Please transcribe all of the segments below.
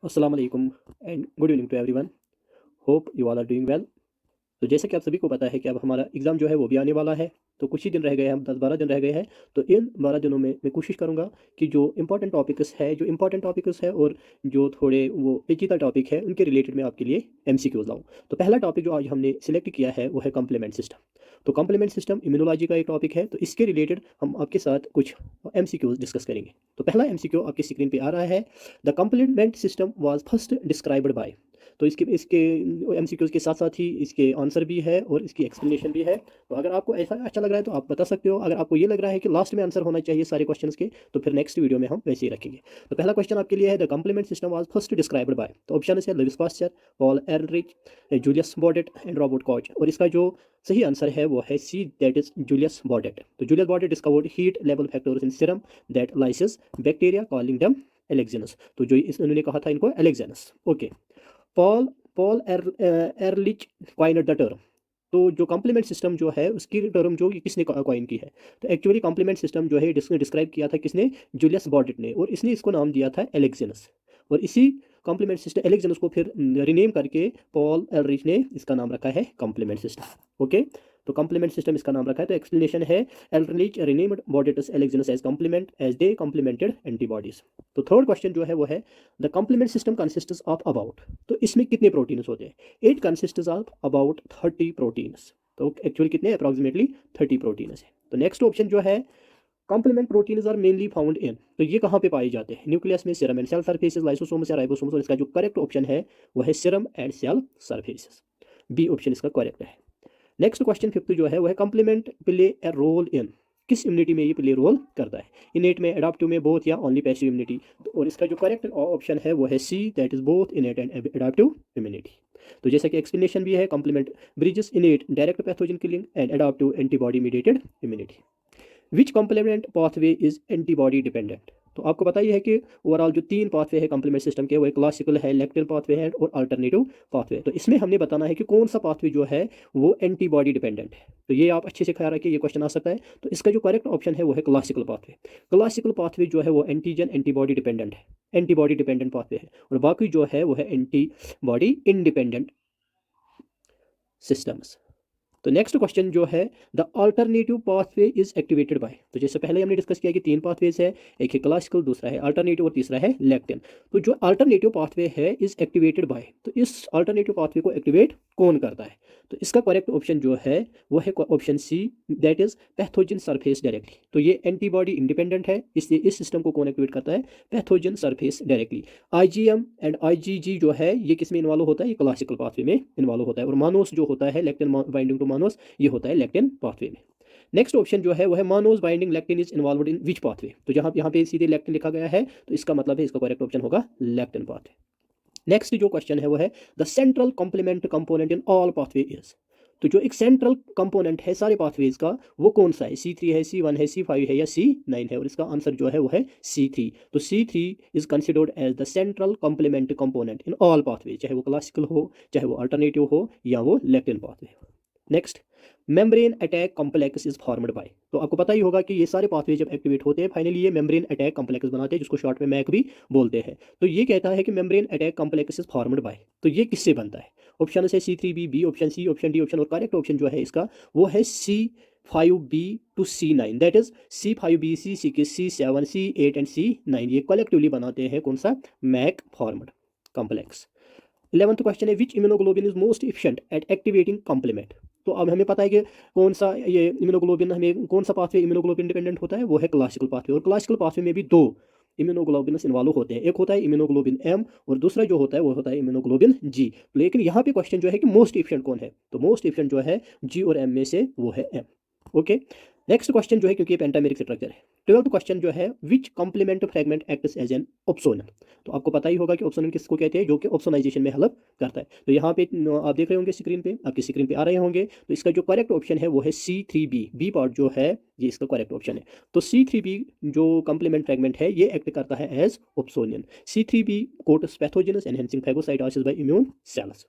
अस्सलाम वालेकुम and good evening to everyone. Hope you all are doing well. तो जैसे कि आप सभी को पता है कि अब हमारा एग्ज़ाम जो है वो भी आने वाला है। तो कुछ ही दिन रह गए हैं, हम 10-12 दिन रह गए हैं। तो इन 12 दिनों में मैं कोशिश करूँगा कि जो इम्पोर्टेंट टॉपिक्स है और जो थोड़े वो पेचीदा टॉपिक है उनके रिलेटेड मैं आपके लिए एमसीक्यूज़ लाऊँ। तो पहला टॉपिक जो आज हमने सिलेक्ट किया है वो है कॉम्प्लीमेंट सिस्टम। तो कॉम्प्लीमेंट सिस्टम इम्यूनोलॉजी का एक टॉपिक है, तो इसके रिलेटेड हम आपके साथ कुछ एमसीक्यूज़ डिस्कस करेंगे। तो पहला एमसीक्यू आपकी स्क्रीन पे आ रहा है। The complement system was first described by. तो इसके इसके एमसीक्यूज़ के साथ साथ ही इसके आंसर भी है और इसकी एक्सप्लेनेशन भी है। तो अगर आपको ऐसा अच्छा लग रहा है तो आप बता सकते हो। अगर आपको ये लग रहा है कि लास्ट में आंसर होना चाहिए सारे क्वेश्चंस के, तो फिर नेक्स्ट वीडियो में हम वैसे ही रखेंगे। तो पहला क्वेश्चन आपके लिए है, the complement system was first described by. तो ऑप्शन है Louis Pasteur, Paul Ehrlich, Julius Bordet and Robert Koch. और इसका जो सही आंसर है वो है C, that is Julius Bordet. तो जूलियस बॉडेट डिस्कवर्ड हीट लेवल factors in serum that lyses bacteria calling them alexins. तो जो इन्होंने कहा था इनको alexins. Okay. Paul Paul Ehrlich coined the term. तो जो कॉम्प्लीमेंट सिस्टम जो है उसकी टर्म जो ये किसने कॉइन की है? तो एक्चुअली कॉम्प्लीमेंट सिस्टम जो है डिस्क्राइब किया था किसने? जूलियस बॉडेट ने। और इसने इसको नाम दिया था एलेक्जेनस। और इसी कॉम्प्लीमेंट सिस्टम एलेक्जेनस को फिर रिनेम करके पॉल एलरिच ने इसका नाम रखा है कॉम्प्लीमेंट सिस्टम। ओके। तो कॉम्प्लीमेंट सिस्टम इसका नाम रखा है। तो एक्सप्लेनेशन है, Ehrlich renamed Bordet's alexins as complement as they complemented antibodies. तो थर्ड क्वेश्चन जो है वो है, the complement system consists of about. तो इसमें कितने प्रोटीन्स होते हैं? It consists of about 30 proteins. तो एक्चुअली कितने? अप्रॉक्सीमेटली 30 प्रोटीन्स है। तो नेक्स्ट ऑप्शन जो है, complement proteins are mainly found इन। तो ये कहाँ पे पाए जाते हैं? न्यूक्लियस में, serum and cell surfaces, lysosomes या राइबोसोम्स। और इसका जो करेक्ट ऑप्शन है वो है serum and cell surfaces. B option इसका करेक्ट है। नेक्स्ट क्वेश्चन फिफ्थ जो है वो है, complement play a role in. किस इम्यूनिटी में ये प्ले रोल करता है? इनेट में, एडाप्टिव में, बोथ, या ओनली पैसिव इम्यूनिटी? और इसका जो करेक्ट ऑप्शन है वो है C, that is both innate and adaptive immunity. तो जैसा कि एक्सप्लेनेशन भी है, complement bridges innate direct pathogen killing and adaptive antibody mediated immunity. Which complement pathway is antibody dependent? तो आपको पता ही है कि ओवरऑल जो तीन पाथवे है कॉम्प्लीमेंट सिस्टम के, वो एक क्लासिकल है, लेक्टिल पाथवे है और अल्टरनेटिव पाथवे। तो इसमें हमने बताना है कि कौन सा पाथवे जो है वो एंटीबॉडी डिपेंडेंट है। तो ये आप अच्छे से ख्याल रखिए, ये क्वेश्चन आ सकता है। तो इसका जो करेक्ट ऑप्शन है वो है क्लासिकल पाथवे। क्लासिकल पाथवे जो है वो एंटीजन एंटीबॉडी डिपेंडेंट है, एंटीबॉडी डिपेंडेंट पाथवे है। और बाकी जो है वो है एंटीबॉडी इंडिपेंडेंट सिस्टम्स। तो नेक्स्ट क्वेश्चन जो है, the alternative pathway is activated by. तो जैसे पहले हमने डिस्कस किया कि तीन पाथवेज है, एक है क्लासिकल, दूसरा है अल्टरनेटिव और तीसरा है लेक्टिन। तो जो अल्टरनेटिव पाथवे है इज एक्टिवेटेड बाय, तो इस अल्टरनेटिव पाथवे को एक्टिवेट कौन करता है? तो इसका करेक्ट ऑप्शन जो है वो है option C, that is pathogen surface directly. तो ये एंटीबॉडी इंडिपेंडेंट है, इसलिए इस सिस्टम को कौन एक्टिवेट करता है? Pathogen surface directly. IgM and IgG जो है ये किस में इन्वॉल्व होता है? ये क्लासिकल पाथवे में इन्वॉल्व होता है। और मानोस जो होता है, लेक्टिन बाइंडिंग टू मानोस, ये होता है लेक्टिन पाथवे में। नेक्स्ट ऑप्शन जो है वो है, Manos binding lectin is involved in which pathway. तो जहां यहाँ पे सीधे लेक्टिन लिखा गया है, तो इसका मतलब है इसका करेक्ट ऑप्शन होगा लेक्टिन पाथवे। नेक्स्ट जो क्वेश्चन है वो है, the central complement component in all pathway is. तो जो एक सेंट्रल कंपोनेंट है सारे पाथवेज का, वो कौन सा है? C3 है, C1 है, C5 है या C9 है? और इसका आंसर जो है वो है C3। तो C3 is considered as the central complement component in all pathway, चाहे वो क्लासिकल हो, चाहे वो अल्टरनेटिव हो, या वो लेक्टिन पाथवे हो। Next, membrane attack complex is formed by. तो आपको पता ही होगा कि ये सारे पाथवे जब एक्टिवेट होते हैं, फाइनली ये मेम्ब्रेन अटैक कॉम्प्लेक्स बनाते हैं, जिसको शॉर्ट में मैक भी बोलते हैं। तो ये कहता है कि membrane attack complex is formed by. तो ये किससे बनता है? ऑप्शन है C3B, B option, C option, D option. और करेक्ट ऑप्शन जो है इसका वो है C5B to C9, that is C5B, C6, C7, C8 and C9। ये कलेक्टिवली बनाते हैं कौन सा? Mac formed complex. 11th question है, which immunoglobulin is most efficient at activating complement. तो अब हमें पता है कि कौन सा ये इम्यूनोग्लोबिन, हमें कौन सा पाथवे इम्यूनोग्लोबिन डिपेंडेंट होता है? वो है क्लासिकल पाथवे। और क्लासिकल पाथवे में भी दो इम्यूनोग्लोबिन इन्वॉल्व होते हैं, एक होता है इम्यूनोग्लोबिन एम और दूसरा जो होता है वो होता है इम्यूनोग्लोबिन जी। लेकिन यहाँ पे क्वेश्चन जो है कि मोस्ट इफिशिएंट कौन है? तो मोस्ट इफिशिएंट जो है जी और एम में से वो है एम। ओके। नेक्स्ट क्वेश्चन जो है, क्योंकि ये पेंटामेरिक स्ट्रक्चर है, 12th क्वेश्चन जो है, which complement fragment acts as an opsonin. तो आपको पता ही होगा कि ऑप्सोनल किसको कहते हैं? जो कि ऑप्सोनाइजेशन में हेल्प करता है। तो यहाँ पे आप देख रहे होंगे स्क्रीन पे, आपकी स्क्रीन पे आ रहे होंगे। तो इसका जो करेक्ट ऑप्शन है वो है C3B, बी पार्ट जो है ये इसका करेक्ट ऑप्शन है। तो C3B जो कॉम्प्लीमेंट फ्रेगमेंट है ये एक्ट करता है as opsonin. C3B coats pathogens enhancing phagocytosis by immune cells.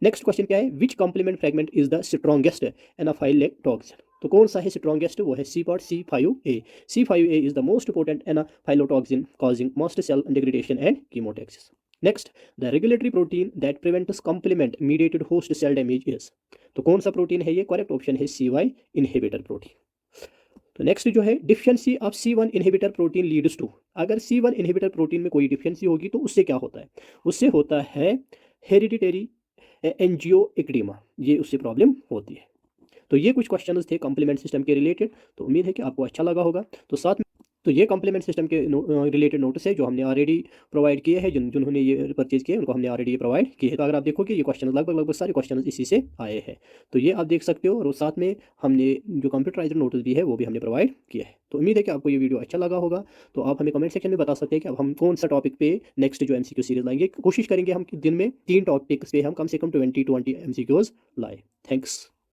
Next question क्या है, which complement fragment is the strongest anaphylatoxin. तो कौन सा है स्ट्रॉन्गेस्ट? वो है C part, C5A। C5A is the most potent anaphylatoxin causing mast cell degranulation and chemotaxis. Next, the regulatory protein that prevents complement mediated host cell damage is, तो कौन सा protein है ये? करेक्ट ऑप्शन है CY inhibitor protein. तो next जो है, deficiency of C1 inhibitor protein leads to, अगर C1 इनहिबिटर प्रोटीन में कोई डिफिशियंसी होगी तो उससे क्या होता है? उससे होता है हेरिडिटरी एंजियोइक्डिमा, ये उससे प्रॉब्लम होती है। तो ये कुछ क्वेश्चंस थे कॉम्प्लीमेंट सिस्टम के रिलेटेड, तो उम्मीद है कि आपको अच्छा लगा होगा। तो साथ में तो ये कॉम्प्लीमेंट सिस्टम के रिलेटेड नोट्स है जो हमने ऑलरेडी प्रोवाइड किए हैं, जिन्होंने ये परचेज किए उनको हमने ऑलरेडी ये प्रोवाइड किए हैं। तो अगर आप देखोगे ये क्वेश्चन लगभग सारे क्वेश्चन इसी से आए हैं, तो ये आप देख सकते हो। और साथ में हमने जो कंप्यूटराइज्ड नोट्स भी है वो भी हमने प्रोवाइड किया है। तो उम्मीद है कि आपको ये वीडियो अच्छा लगा होगा। तो आप हमें कमेंट सेक्शन में बता सकते हैं कि अब हम कौन सा टॉपिक पे नेक्स्ट जो MCQ सीरीज लाएंगे। कोशिश करेंगे हम दिन में 3 टॉपिक्स पे हम कम से कम 20 MCQs लाए। थैंक्स।